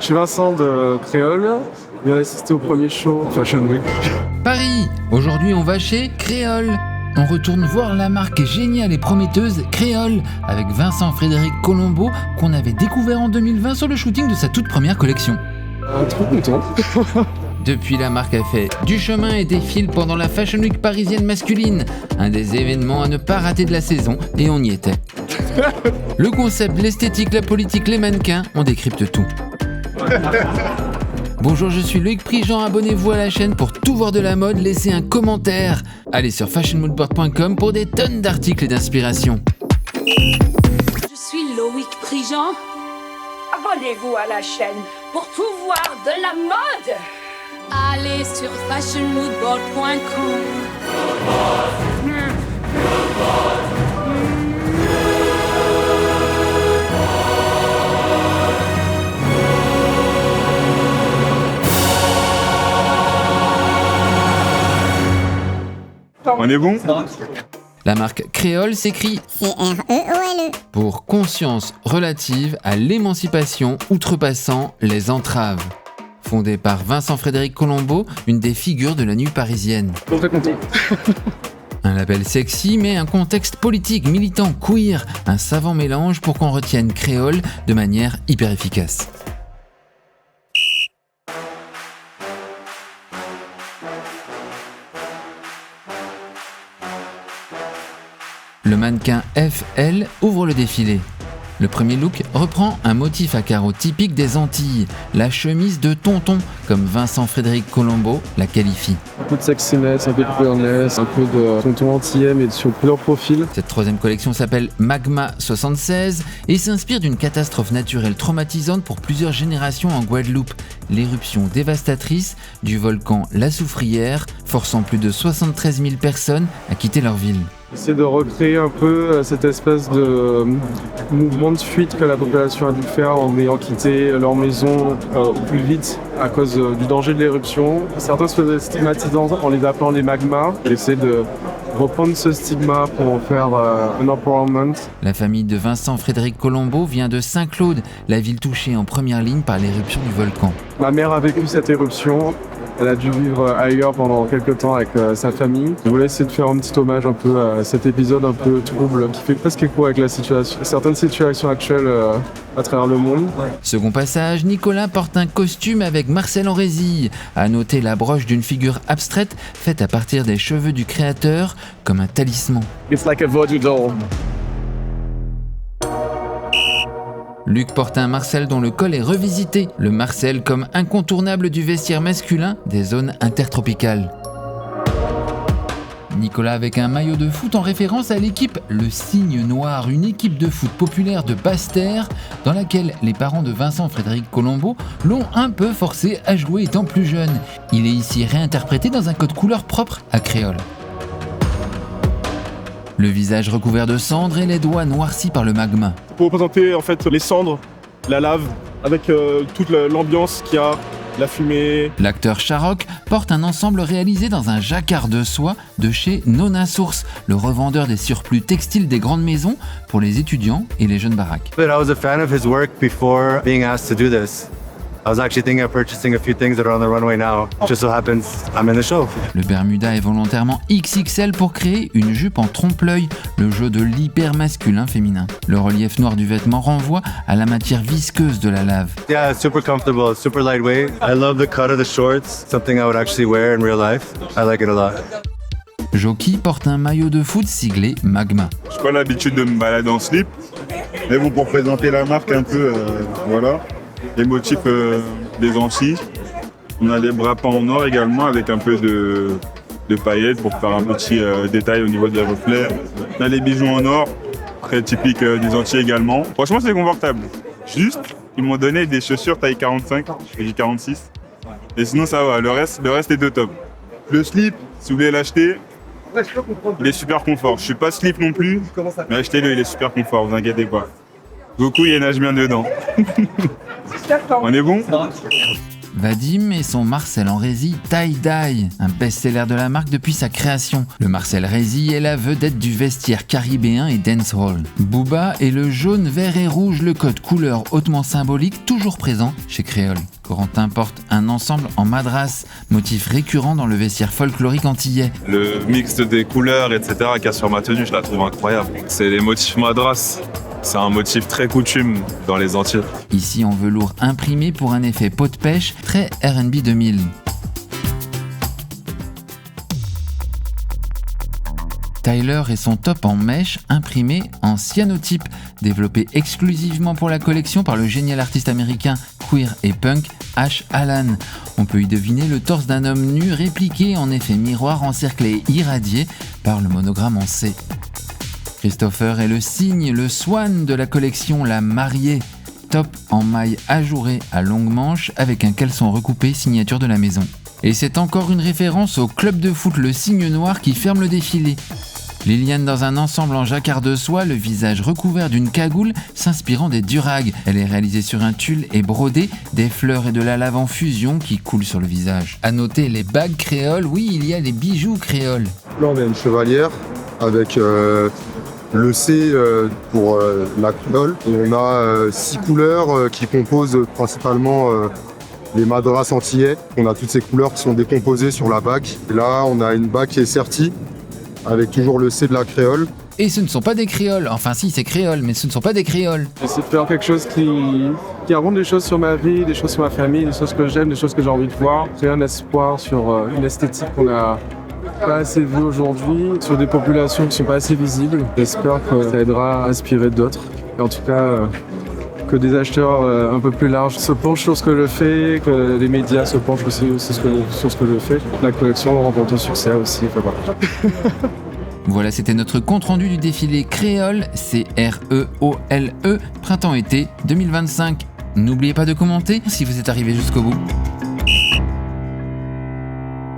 Je suis Vincent de Créole, je viens assister au premier show Fashion Week. Paris, aujourd'hui on va chez Créole. On retourne voir la marque géniale et prometteuse Créole avec Vincent-Frédéric Colombo qu'on avait découvert en 2020 sur le shooting de sa toute première collection. Trop content. Depuis, la marque a fait du chemin et défile pendant la Fashion Week parisienne masculine, un des événements à ne pas rater de la saison, et on y était. Le concept, l'esthétique, la politique, les mannequins, on décrypte tout. Bonjour, je suis Loïc Prigent, abonnez-vous à la chaîne pour tout voir de la mode, laissez un commentaire. Allez sur fashionmoodboard.com pour des tonnes d'articles et d'inspiration. Je suis Loïc Prigent. Abonnez-vous à la chaîne pour tout voir de la mode. Allez sur fashionmoodboard.com. On est bon ? La marque Créole s'écrit C-R-E-O-L-E. pour conscience relative à l'émancipation outrepassant les entraves. Fondée par Vincent-Frédéric Colombo, une des figures de la nuit parisienne. Très content. Un label sexy, mais un contexte politique, militant, queer, un savant mélange pour qu'on retienne Créole de manière hyper efficace. Le mannequin FL ouvre le défilé. Le premier look reprend un motif à carreaux typique des Antilles, la chemise de tonton, comme Vincent-Frédéric Colombo la qualifie. Un peu de sexiness, un peu de queerness, un peu de tonton antillais mais sur plusieurs profils. Cette troisième collection s'appelle Magma 76 et s'inspire d'une catastrophe naturelle traumatisante pour plusieurs générations en Guadeloupe, l'éruption dévastatrice du volcan La Soufrière, forçant plus de 73 000 personnes à quitter leur ville. Essayer de recréer un peu cette espèce de mouvement de fuite que la population a dû faire en ayant quitté leur maison au plus vite à cause du danger de l'éruption. Certains se faisaient stigmatisants en les appelant les magmas. J'essaie de reprendre ce stigma pour en faire un empowerment. La famille de Vincent-Frédéric Colombo vient de Saint-Claude, la ville touchée en première ligne par l'éruption du volcan. Ma mère a vécu cette éruption. Elle a dû vivre ailleurs pendant quelques temps avec sa famille. Je voulais essayer de faire un petit hommage un peu à cet épisode un peu trouble qui fait presque écho avec la situation, certaines situations actuelles à travers le monde. Second passage, Nicolas porte un costume avec Marcel en résille. À noter la broche d'une figure abstraite faite à partir des cheveux du créateur comme un talisman. It's like a voodoo doll. Luc porte un Marcel dont le col est revisité, le Marcel comme incontournable du vestiaire masculin des zones intertropicales. Nicolas avec un maillot de foot en référence à l'équipe Le Cygne Noir, une équipe de foot populaire de Basse-Terre dans laquelle les parents de Vincent-Frédéric Colombo l'ont un peu forcé à jouer étant plus jeune. Il est ici réinterprété dans un code couleur propre à Créole. Le visage recouvert de cendres et les doigts noircis par le magma. Pour représenter en fait les cendres, la lave, avec toute l'ambiance qu'il y a, la fumée. L'acteur Sharrock porte un ensemble réalisé dans un jacquard de soie de chez Nona Source, le revendeur des surplus textiles des grandes maisons pour les étudiants et les jeunes baraques. But I was a fan of his work before being asked to do this. I was actually thinking of purchasing a few things that are on the runway now. Just so happens I'm in the show. Le Bermuda est volontairement XXL pour créer une jupe en trompe-l'œil, le jeu de l'hyper masculin féminin. Le relief noir du vêtement renvoie à la matière visqueuse de la lave. Yeah, it's super comfortable, it's super lightweight. I love the cut of the shorts, something I would actually wear in real life. I like it a lot. Jockey porte un maillot de foot siglé Magma. J'ai pas l'habitude de me balader en slip, mais bon, pour présenter la marque un peu, voilà. Les motifs des Antilles. On a les bras peints en or également avec un peu de paillettes pour faire un petit détail au niveau des reflets. On a les bijoux en or, très typiques des Antilles également. Franchement, c'est confortable. Juste, ils m'ont donné des chaussures taille 45, j'ai 46. Et sinon, ça va, le reste est au top. Le slip, si vous voulez l'acheter, il est super confort. Je suis pas slip non plus, mais achetez-le, il est super confort, vous inquiétez pas. Goku, il nage bien dedans. On est bon ? Vadim et son Marcel en résille Tie-Dye, un best-seller de la marque depuis sa création. Le Marcel résille est la vedette du vestiaire caribéen et dancehall. Booba est le jaune, vert et rouge, le code couleur hautement symbolique, toujours présent chez Créole. Corentin porte un ensemble en madras, motif récurrent dans le vestiaire folklorique antillais. Le mix des couleurs, etc. qu'il y a sur ma tenue, je la trouve incroyable. C'est les motifs madras. C'est un motif très coutume dans les Antilles. Ici en velours imprimé pour un effet pot de pêche très R&B 2000. Tyler et son top en mèche imprimé en cyanotype, développé exclusivement pour la collection par le génial artiste américain queer et punk Ash Allan. On peut y deviner le torse d'un homme nu répliqué en effet miroir encerclé et irradié par le monogramme en C. Christopher est le cygne, le swan de la collection La Mariée. Top en maille ajourée à longue manche avec un caleçon recoupé signature de la maison. Et c'est encore une référence au club de foot Le Cygne Noir qui ferme le défilé. Liliane dans un ensemble en jacquard de soie, le visage recouvert d'une cagoule s'inspirant des durags. Elle est réalisée sur un tulle et brodée, des fleurs et de la lave en fusion qui coulent sur le visage. À noter les bagues créoles, oui, il y a les bijoux créoles. Là on a une chevalière avec le C pour la créole. Et on a 6 couleurs qui composent principalement les madras antillais. On a toutes ces couleurs qui sont décomposées sur la bague. Et là on a une bague qui est sertie avec toujours le C de la créole. Et ce ne sont pas des créoles, enfin si c'est créole, mais ce ne sont pas des créoles. J'essaie de faire quelque chose qui raconte des choses sur ma vie, des choses sur ma famille, des choses que j'aime, des choses que j'ai envie de voir. C'est un espoir sur une esthétique qu'on n'a pas assez vue aujourd'hui, sur des populations qui ne sont pas assez visibles. J'espère que ça aidera à inspirer d'autres. Et en tout cas, que des acheteurs un peu plus larges se penchent sur ce que je fais, que les médias se penchent aussi sur ce que je fais. La collection rencontre un succès aussi. Voilà, c'était notre compte-rendu du défilé Créole, C-R-E-O-L-E, printemps-été 2025. N'oubliez pas de commenter si vous êtes arrivé jusqu'au bout.